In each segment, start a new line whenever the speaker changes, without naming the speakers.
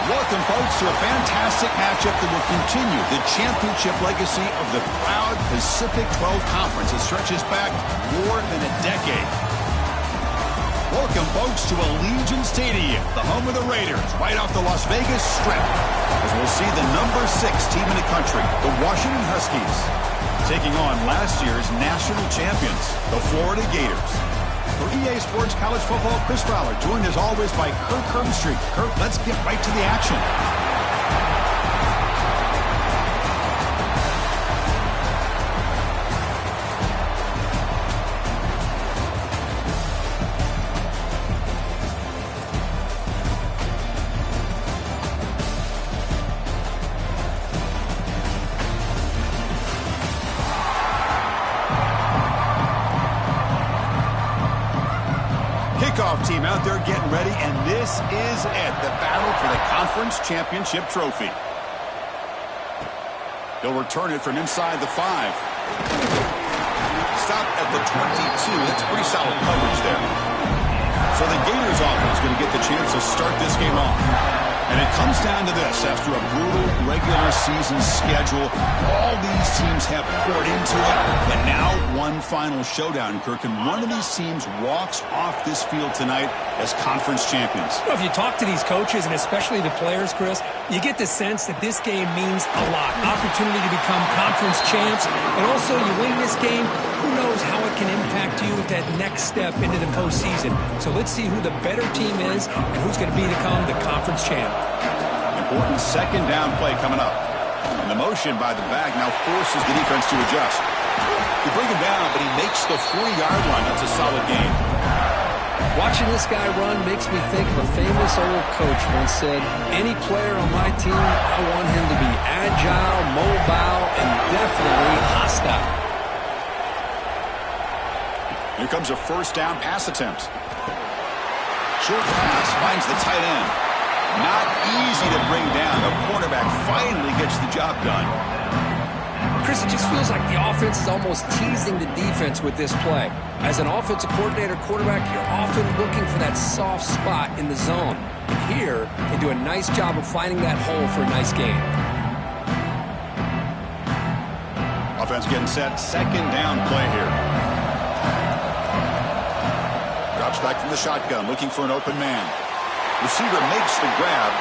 Welcome, folks, to a fantastic matchup that will continue the championship legacy of the proud Pacific 12 Conference. It stretches back more than a decade. Welcome, folks, to Allegiant Stadium, the home of the Raiders, right off the Las Vegas Strip, as we'll see the number 6 team in the country, the Washington Huskies, taking on last year's national champions, the Florida Gators. For EA Sports College Football, Chris Fowler, joined as always by Kirk Herbstreit. Kirk, let's get right to the action. Kickoff team out there getting ready, and this is it, the battle for the conference championship trophy. He'll return it from inside the 5. Stop at the 22. That's pretty solid coverage there. So the Gators offense is going to get the chance to start this game off. And it comes down to this. After a brutal regular season schedule, all these teams have poured into it. And now one final showdown, Kirk. And one of these teams walks off this field tonight as conference champions.
Well, if you talk to these coaches, and especially the players, Chris, you get the sense that this game means a lot. An opportunity to become conference champs. And also, you win this game, who knows how it can impact you at that next step into the postseason. So let's see who the better team is and who's going to become the conference champ.
Important second down play coming up. And the motion by the back now forces the defense to adjust. You bring him down, but he makes the 40-yard line. That's a solid game.
Watching this guy run makes me think of a famous old coach once said, any player on my team, I want him to be agile, mobile, and definitely hostile.
Here comes a first down pass attempt. Short pass finds the tight end. Not easy to bring down. The quarterback finally gets the job done.
Chris, it just feels like the offense is almost teasing the defense with this play. As an offensive coordinator quarterback, you're often looking for that soft spot in the zone. And here, they do a nice job of finding that hole for a nice gain.
Offense getting set. Second down play here. Drops back from the shotgun, looking for an open man. Receiver makes the grab.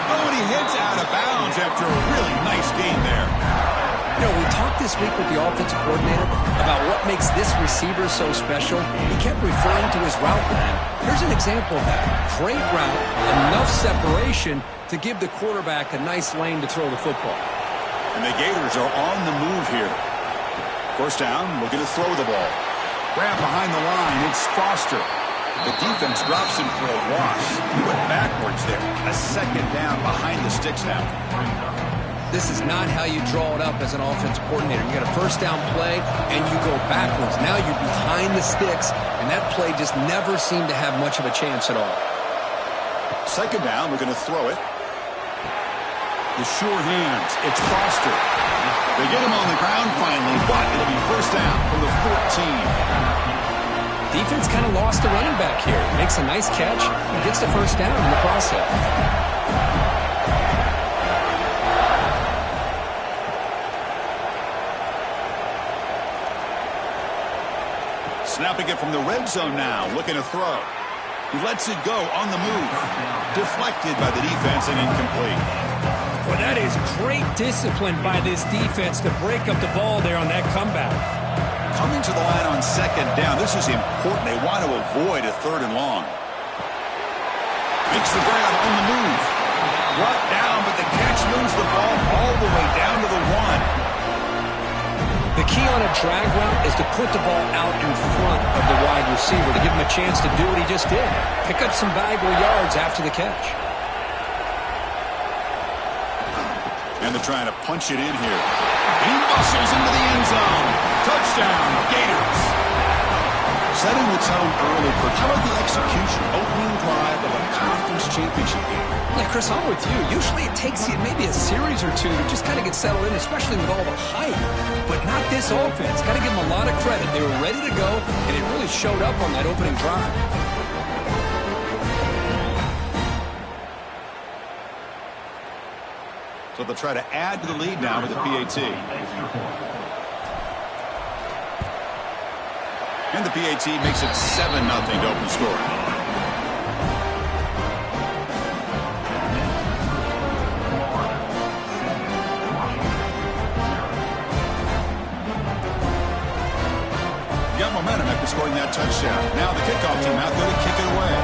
Oh, and he heads out of bounds after a really nice gain there.
You know, we talked this week with the offensive coordinator about what makes this receiver so special. He kept referring to his route plan. Here's an example of that. Great route, enough separation to give the quarterback a nice lane to throw the football.
And the Gators are on the move here. First down, looking to throw the ball. Grab behind the line, it's Foster. The defense drops him for a loss. He went backwards there. A second down behind the sticks now.
This is not how you draw it up as an offensive coordinator. You got a first down play, and you go backwards. Now you're behind the sticks, and that play just never seemed to have much of a chance at all.
Second down, we're going to throw it. The sure hands. It's Foster. They get him on the ground finally, but it'll be first down from the 14.
Defense kind of lost the running back here. Makes a nice catch and gets the first down in the process.
Snapping it from the red zone now, looking to throw. He lets it go on the move. Deflected by the defense and incomplete.
Well, that is great discipline by this defense to break up the ball there on that comeback.
Coming to the line on second down. This is important. They want to avoid a third and long. Makes the grab on the move. Brought down, but the catch moves the ball all the way down to the 1.
The key on a drag route is to put the ball out in front of the wide receiver to give him a chance to do what he just did. Pick up some valuable yards after the catch.
And they're trying to punch it in here. He muscles into the end zone. Touchdown, Gators. Setting the tone early for how about the execution, opening drive of a conference championship game.
Yeah, Chris, I'm with you. Usually it takes you maybe a series or two to just kind of get settled in, especially with all the hype. But not this offense. Got to give them a lot of credit. They were ready to go, and it really showed up on that opening drive.
So they'll try to add to the lead now with the PAT. And the PAT makes it 7-0 to open scoring. Got momentum after scoring that touchdown. Now the kickoff team out there to kick it away.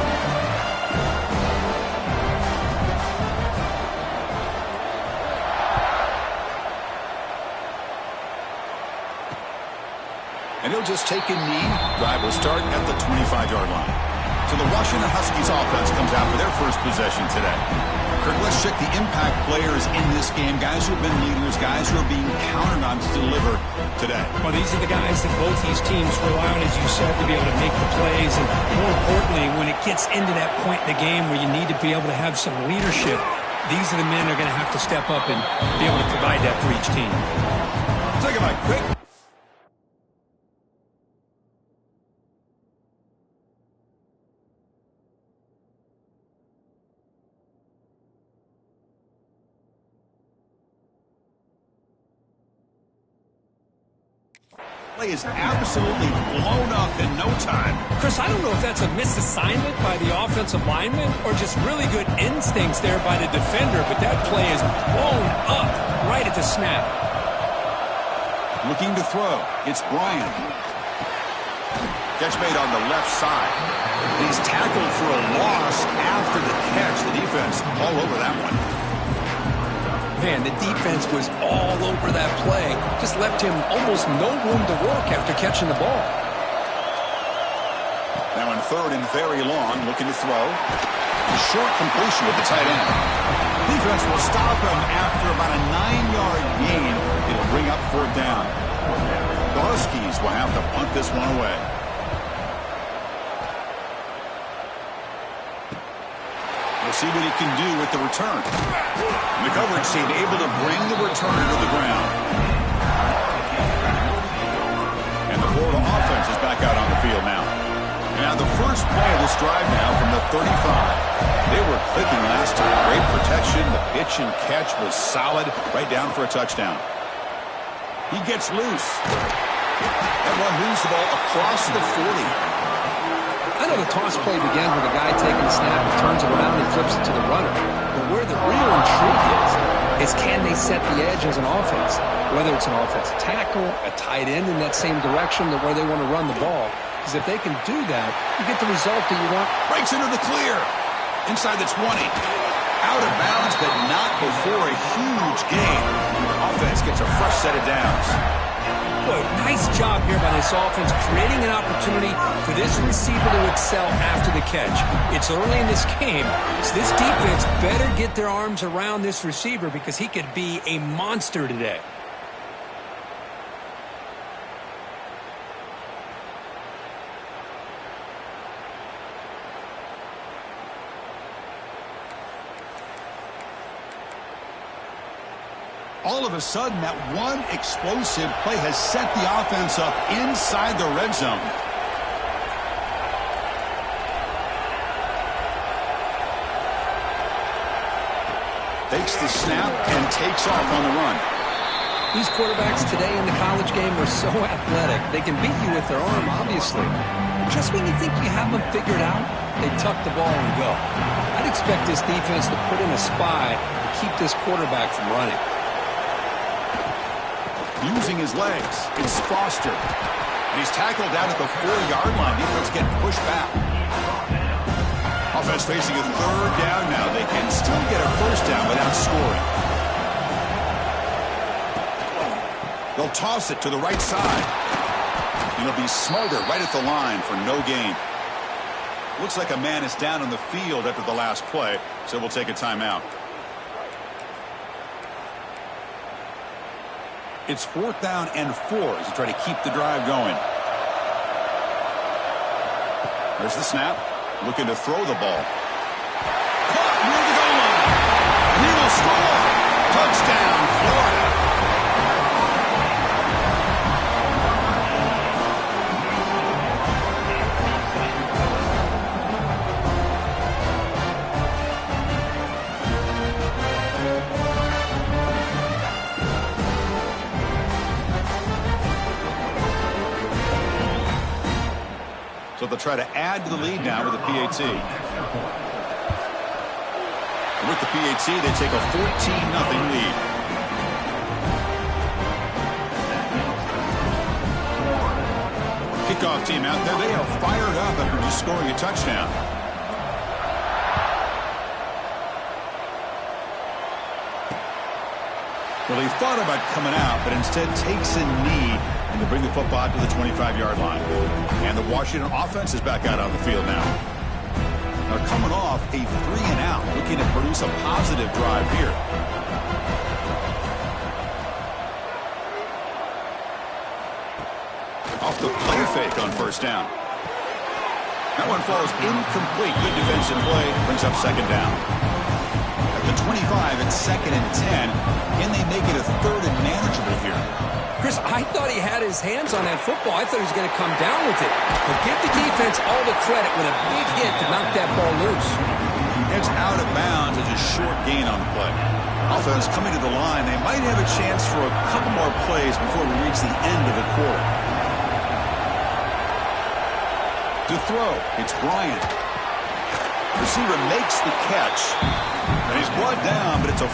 And he'll just take a knee. Drive will start at the 25-yard line. So the Washington Huskies offense comes out for their first possession today. Kirk, let's check the impact players in this game. Guys who have been leaders, guys who are being counted on to deliver today.
Well, these are the guys that both these teams rely on, as you said, to be able to make the plays. And more importantly, when it gets into that point in the game where you need to be able to have some leadership, these are the men that are going to have to step up and be able to provide that for each team.
Take a quick. Play is absolutely blown up in no time.
Chris, I don't know if that's a misassignment by the offensive lineman or just really good instincts there by the defender, but that play is blown up right at the snap.
Looking to throw. It's Bryant. Catch made on the left side. He's tackled for a loss after the catch. The defense all over that one.
Man, the defense was all over that play. Just left him almost no room to work after catching the ball.
Now in third and very long, looking to throw. A short completion with the tight end. Defense will stop him after about a 9-yard gain. It'll bring up fourth down. The Huskies will have to punt this one away. We'll see what he can do with the return. The coverage team able to bring the returner to the ground. And the Florida offense is back out on the field now. Now the first play of this drive now from the 35. They were clicking last time. Great protection. The pitch and catch was solid. Right down for a touchdown. He gets loose. That one moves the ball across the 40.
I know the toss play began with a guy taking the snap and turns it around and flips it to the runner. But where the real intrigue is can they set the edge as an offense? Whether it's an offensive tackle, a tight end in that same direction to where they want to run the ball. Because if they can do that, you get the result that you want.
Breaks into the clear. Inside the 20. Out of bounds, but not before a huge gain. Offense gets a fresh set of downs.
Boy, nice job here by this offense, creating an opportunity for this receiver to excel after the catch. It's early in this game, so this defense better get their arms around this receiver because he could be a monster today.
All of a sudden, that one explosive play has set the offense up inside the red zone. Takes the snap and takes off on the run.
These quarterbacks today in the college game are so athletic. They can beat you with their arm, obviously. Just when you think you have them figured out, they tuck the ball and go. I'd expect this defense to put in a spy to keep this quarterback from running.
Using his legs, it's Foster. And he's tackled down at the 4-yard line. Defense getting pushed back. Offense facing a third down now. They can still get a first down without scoring. They'll toss it to the right side. And it'll be Smolder right at the line for no gain. Looks like a man is down on the field after the last play, so we'll take a timeout. It's fourth down and 4 as they try to keep the drive going. There's the snap. Looking to throw the ball. Caught near the goal line. And he will score. Touchdown, Florida. They'll try to add to the lead now with the PAT. With the PAT, they take a 14-0 lead. Kickoff team out there. They are fired up after just scoring a touchdown. Well, he thought about coming out, but instead takes a knee and to bring the football to the 25-yard line. And the Washington offense is back out on the field now. They're coming off a 3-and-out, looking to produce a positive drive here. Off the play fake on first down. That one falls incomplete. Good defensive play. Brings up second down. At the 25, it's 2nd and 10. Can they make it a 3rd and manageable here?
Chris, I thought he had his hands on that football. I thought he was going to come down with it. But give the defense all the credit with a big hit to knock that ball loose.
It's out of bounds. It's a short gain on the play. Offense coming to the line. They might have a chance for a couple more plays before we reach the end of the quarter. To throw, it's Bryant. Receiver makes the catch. And he's brought down, but it's a...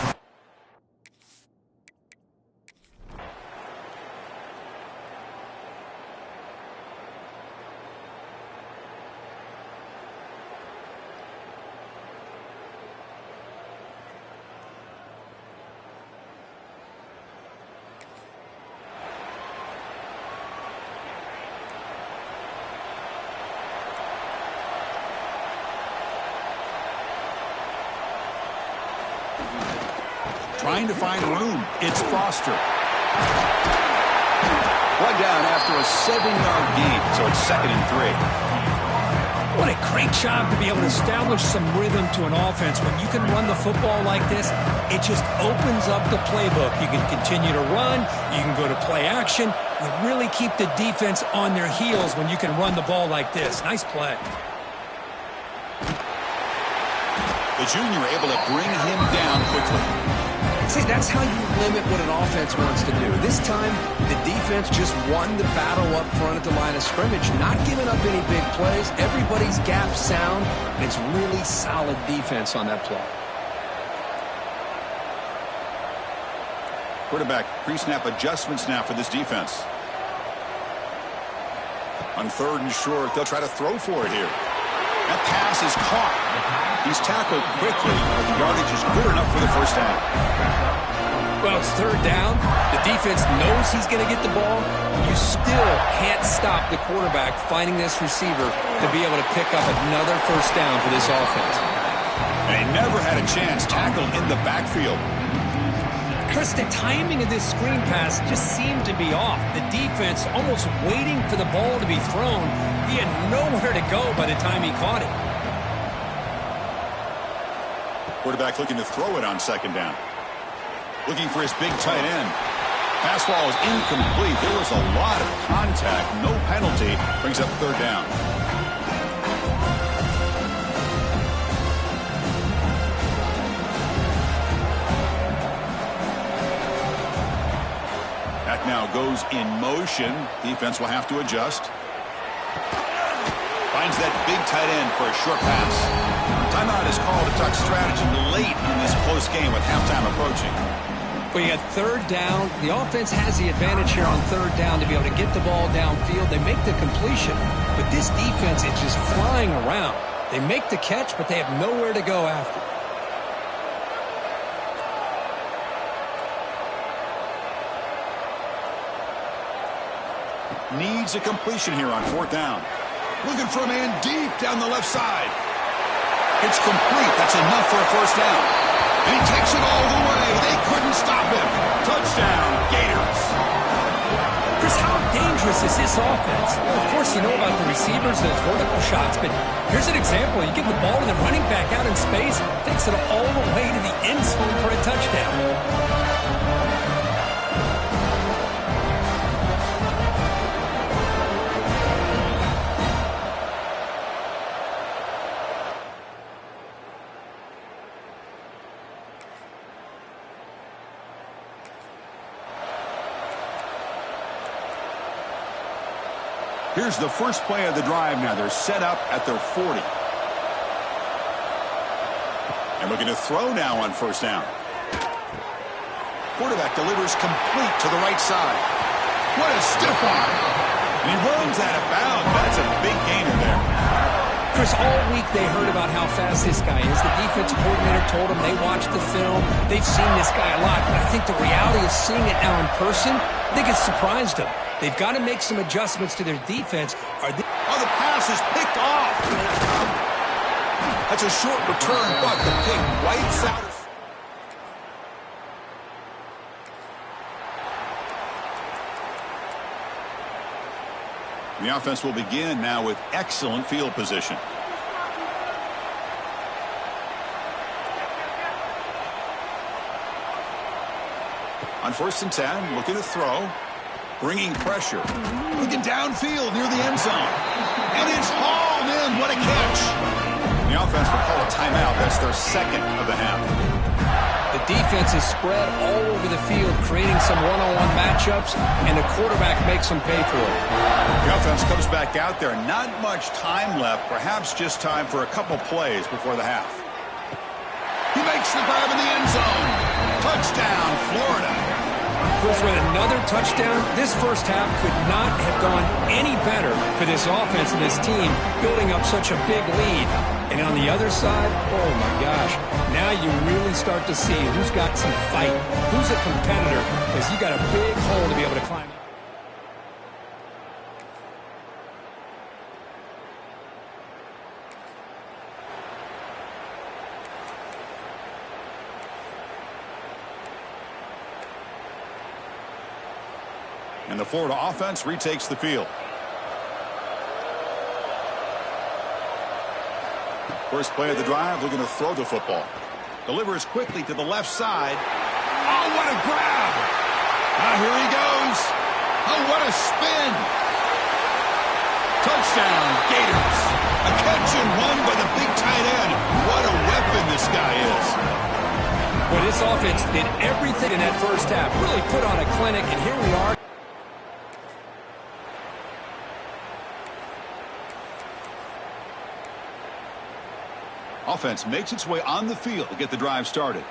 Trying to find room. It's Foster. One down after a 7-yard gain, so it's 2nd and 3.
What a great job to be able to establish some rhythm to an offense. When you can run the football like this, it just opens up the playbook. You can continue to run. You can go to play action. You really keep the defense on their heels when you can run the ball like this. Nice play.
The junior able to bring him down quickly.
See, that's how you limit what an offense wants to do. This time, the defense just won the battle up front at the line of scrimmage, not giving up any big plays. Everybody's gap sound, and it's really solid defense on that play.
Quarterback pre-snap adjustments now for this defense. On 3rd and short, they'll try to throw for it here. That pass is caught. He's tackled quickly, but the yardage is good enough for the first down.
Well, it's 3rd down. The defense knows he's going to get the ball. You still can't stop the quarterback finding this receiver to be able to pick up another first down for this offense.
And he never had a chance tackled in the backfield.
Chris, the timing of this screen pass just seemed to be off. The defense almost waiting for the ball to be thrown. He had nowhere to go by the time he caught it.
Quarterback looking to throw it on 2nd down. Looking for his big tight end. Pass ball is incomplete. There was a lot of contact. No penalty. Brings up 3rd down. That now goes in motion. Defense will have to adjust. Finds that big tight end for a short pass. Timeout is called to talk strategy late in this close game with halftime approaching.
Well, you got 3rd down. The offense has the advantage here on 3rd down to be able to get the ball downfield. They make the completion, but this defense is just flying around. They make the catch, but they have nowhere to go after.
Needs a completion here on 4th down. Looking for a man deep down the left side. It's complete. That's enough for a first down. And he takes it all the way. They couldn't stop him. Touchdown, Gators.
Chris, how dangerous is this offense? Well, of course, you know about the receivers, those vertical shots, but here's an example. You get the ball to the running back out in space, takes it all the way to the end zone for a touchdown.
Here's the first play of the drive now. They're set up at their 40. And looking to throw now on first down. Quarterback delivers complete to the right side. What a stiff arm. And he runs out of bounds. That's a big gainer there.
Chris, all week they heard about how fast this guy is. The defensive coordinator told them they watched the film. They've seen this guy a lot. But I think the reality of seeing it now in person, I think it's surprised them. They've got to make some adjustments to their defense.
Oh, the pass is picked off. That's a short return, but the pick wipes out. The offense will begin now with excellent field position. On 1st and 10, looking to throw. Bringing pressure. Looking downfield near the end zone. And it's hauled in. What a catch. The offense will call a timeout. That's their second of the half.
The defense is spread all over the field, creating some one-on-one matchups, and the quarterback makes them pay for it.
The offense comes back out there. Not much time left. Perhaps just time for a couple plays before the half. He makes the grab in the end zone. Touchdown, Florida.
Chris, with another touchdown, this first half could not have gone any better for this offense and this team, building up such a big lead. And on the other side, oh my gosh, now you really start to see who's got some fight, who's a competitor, because you got a big hole to be able to climb out.
And the Florida offense retakes the field. First play of the drive, looking to throw the football. Delivers quickly to the left side. Oh, what a grab! Now here he goes. Oh, what a spin! Touchdown, Gators. A catch and run by the big tight end. What a weapon this guy is.
Well, this offense did everything in that first half. Really put on a clinic, and here we are.
Offense makes its way on the field to get the drive started.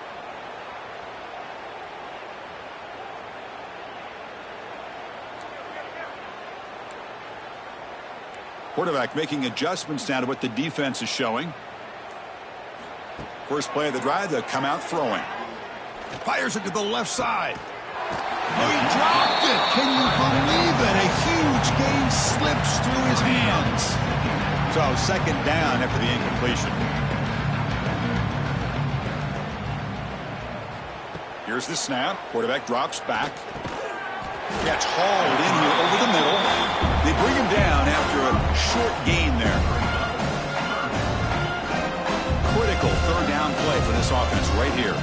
Quarterback making adjustments now to what the defense is showing. First play of the drive, they'll come out throwing. Fires it to the left side. Oh, he dropped it. Can you believe it? A huge gain slips through his hands. So second down after the incompletion. Here's the snap. Quarterback drops back. Gets hauled in here over the middle. They bring him down after a short gain there. Critical third down play for this offense right here.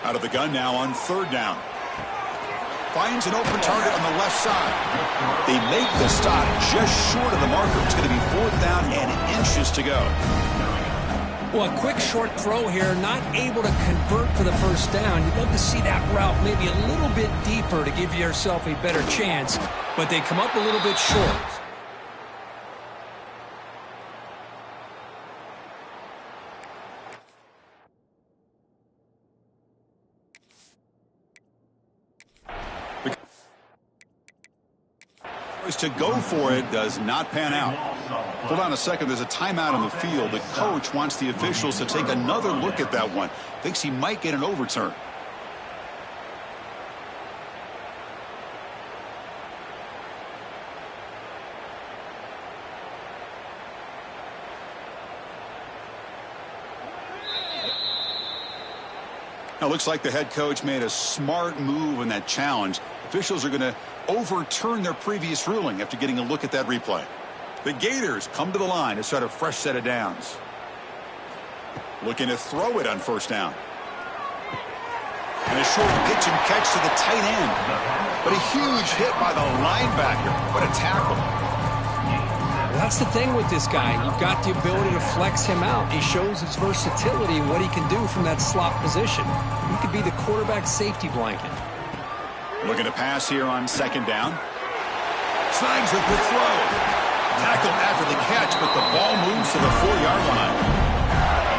Out of the gun now on third down. Finds an open target on the left side. They make the stop just short of the marker. It's going to be fourth down and inches to go.
Well, a quick short throw here, not able to convert for the first down. You'd love to see that route maybe a little bit deeper to give yourself a better chance, but they come up a little bit short.
To go for it does not pan out. Hold on a second. There's a timeout on the field. The coach wants the officials to take another look at that one. Thinks he might get an overturn. Now, looks like the head coach made a smart move in that challenge. Officials are going to overturn their previous ruling after getting a look at that replay. The Gators come to the line to start a fresh set of downs. Looking to throw it on first down. And a short pitch and catch to the tight end. But a huge hit by the linebacker. What a tackle.
That's the thing with this guy. You've got the ability to flex him out. He shows his versatility and what he can do from that slot position. He could be the quarterback safety blanket.
Looking to pass here on second down. Snags with the throw. Tackle after the catch, but the ball moves to the 4-yard line.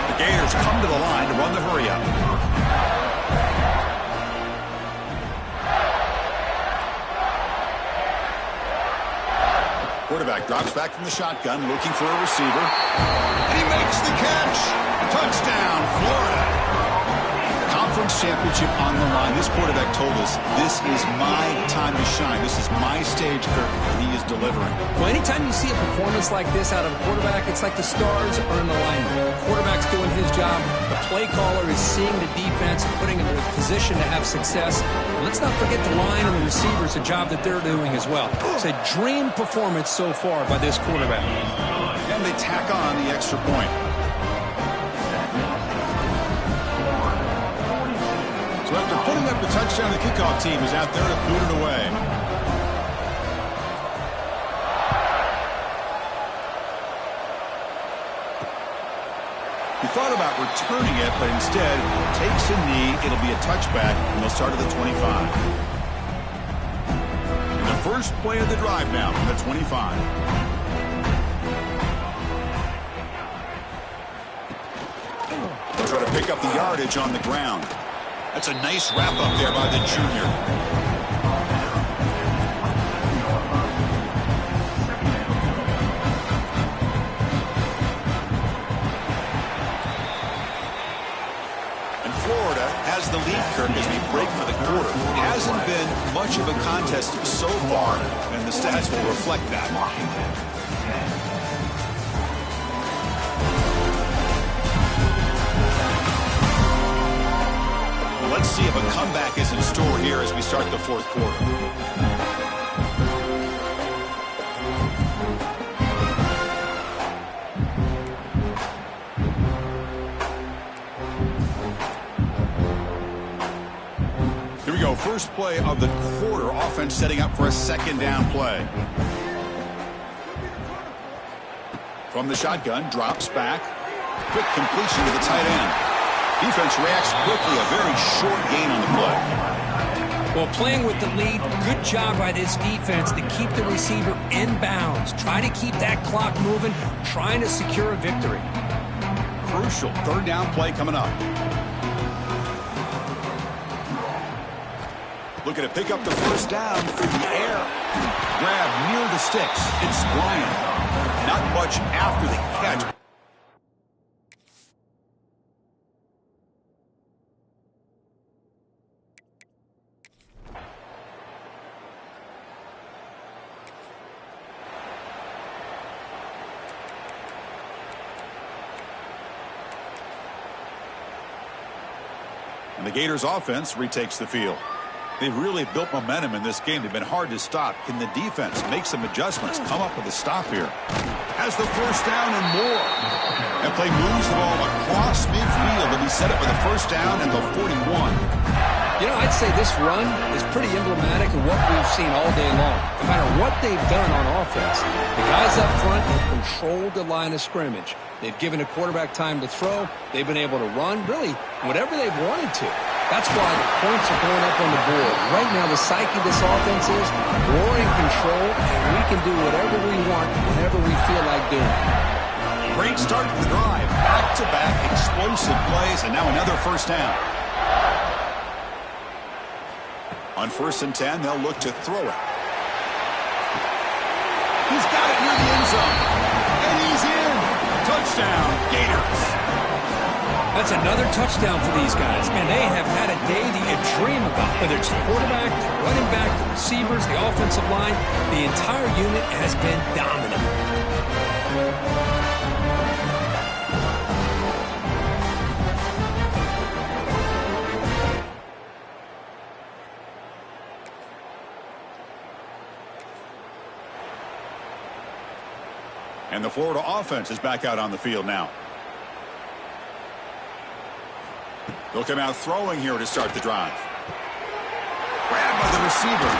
The Gators come to the line to run the hurry-up. Quarterback drops back from the shotgun, looking for a receiver. And he makes the catch. Touchdown, Florida. Conference championship on the line. This quarterback told us, this is my time to shine. This is my stage, Kirk, and he is delivering.
Well, anytime you see a performance like this out of a quarterback, it's like the stars are in alignment. The quarterback's doing his job. The play caller is seeing the defense and putting him in a position to have success. And let's not forget the line and the receivers, the job that they're doing as well. It's a dream performance so far by this quarterback.
And they tack on the extra point. So after putting up the touchdown, the kickoff team is out there to boot it away. He thought about returning it, but instead takes a knee. It'll be a touchback, and they'll start at the 25. And the first play of the drive now from the 25. They'll try to pick up the yardage on the ground. That's a nice wrap-up there by the junior. And Florida has the lead, Kirk, as we break for the quarter. Hasn't been much of a contest so far, and the stats will reflect that. Let's see if a comeback is in store here as we start the fourth quarter. Here we go. First play of the quarter. Offense setting up for a second down play. From the shotgun, drops back. Quick completion to the tight end. Defense reacts quickly, a very short gain on the play.
Well, playing with the lead, good job by this defense to keep the receiver in bounds. Try to keep that clock moving, trying to secure a victory.
Crucial third down play coming up. Looking to pick up the first down through the air. Grab near the sticks. It's Bryant. Not much after the catch. And the Gators offense retakes the field. They've really built momentum in this game. They've been hard to stop. Can the defense make some adjustments, come up with a stop here? Has the first down and more. That play moves the ball across midfield, and he set it for the first down at the 41.
You know, I'd say this run is pretty emblematic of what we've seen all day long. No matter what they've done on offense, the guys up front have controlled the line of scrimmage. They've given a quarterback time to throw. They've been able to run, really, whatever they've wanted to. That's why the points are going up on the board. Right now, the psyche of this offense is we're in control, and we can do whatever we want whenever we feel like doing.
Great start to the drive. Back-to-back explosive plays, and now another first down. On 1st and 10, they'll look to throw it. He's got it near the end zone. And he's in. Touchdown, Gators.
That's another touchdown for these guys. Man, they have had a day that you dream about. Whether it's the quarterback, the running back, the receivers, the offensive line, the entire unit has been dominant.
And the Florida offense is back out on the field now. They'll come out throwing here to start the drive. Grabbed by the receiver.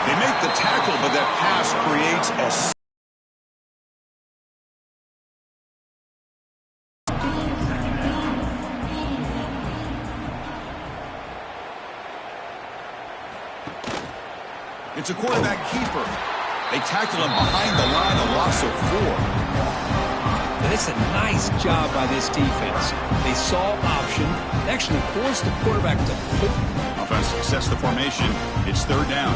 They make the tackle, but that pass creates a... It's a quarterback keeper. They tackle him behind the line, a loss of 4.
And it's a nice job by this defense. They saw option, actually forced the quarterback to pull.
Offense sets the formation. It's 3rd down.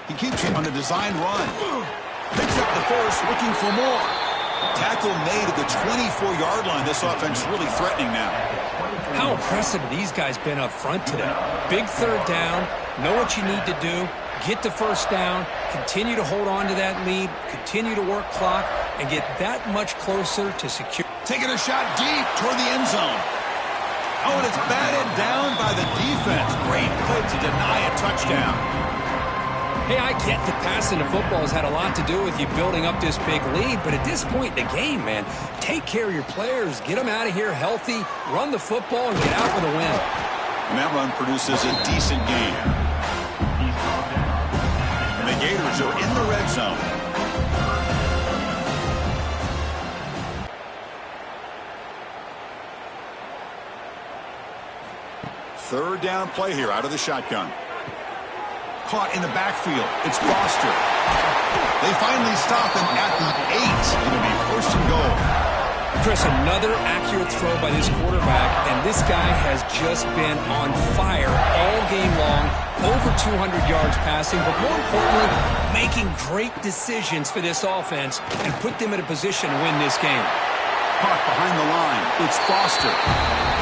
He keeps him on the design run. Picks up the first, looking for more. Tackle made at the 24-yard line. This offense really threatening now.
How impressive have these guys been up front today? Big 3rd down, know what you need to do, get the 1st down, continue to hold on to that lead, continue to work clock, and get that much closer to secure.
Taking a shot deep toward the end zone. Oh, and it's batted down by the defense. Great play to deny a touchdown.
Hey, I get that passing the football has had a lot to do with you building up this big lead, but at this point in the game, man, take care of your players, get them out of here healthy, run the football, and get out with a win.
And that run produces a decent gain. And the Gators are in the red zone. Third down play here out of the shotgun. Caught in the backfield. It's Foster. They finally stop him at the 8. It'll be 1st and goal.
Chris, another accurate throw by this quarterback, and this guy has just been on fire all game long. Over 200 yards passing, but more importantly, making great decisions for this offense and put them in a position to win this game.
Caught behind the line. It's Foster.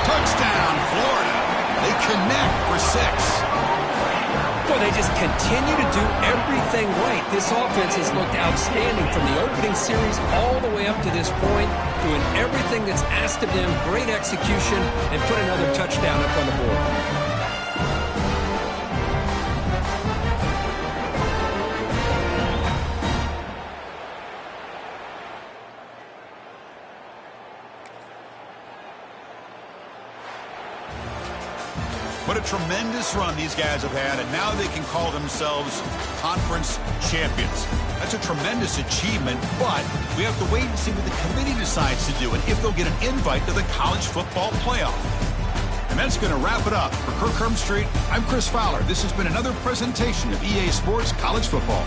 Touchdown, Florida. They connect for 6.
Well, they just continue to do everything right. This offense has looked outstanding from the opening series all the way up to this point, doing everything that's asked of them, great execution, and put another touchdown up on the board.
What a tremendous run these guys have had, and now they can call themselves conference champions. That's a tremendous achievement, but we have to wait and see what the committee decides to do and if they'll get an invite to the college football playoff. And that's going to wrap it up. For Kirk Hermstreet, I'm Chris Fowler. This has been another presentation of EA Sports College Football.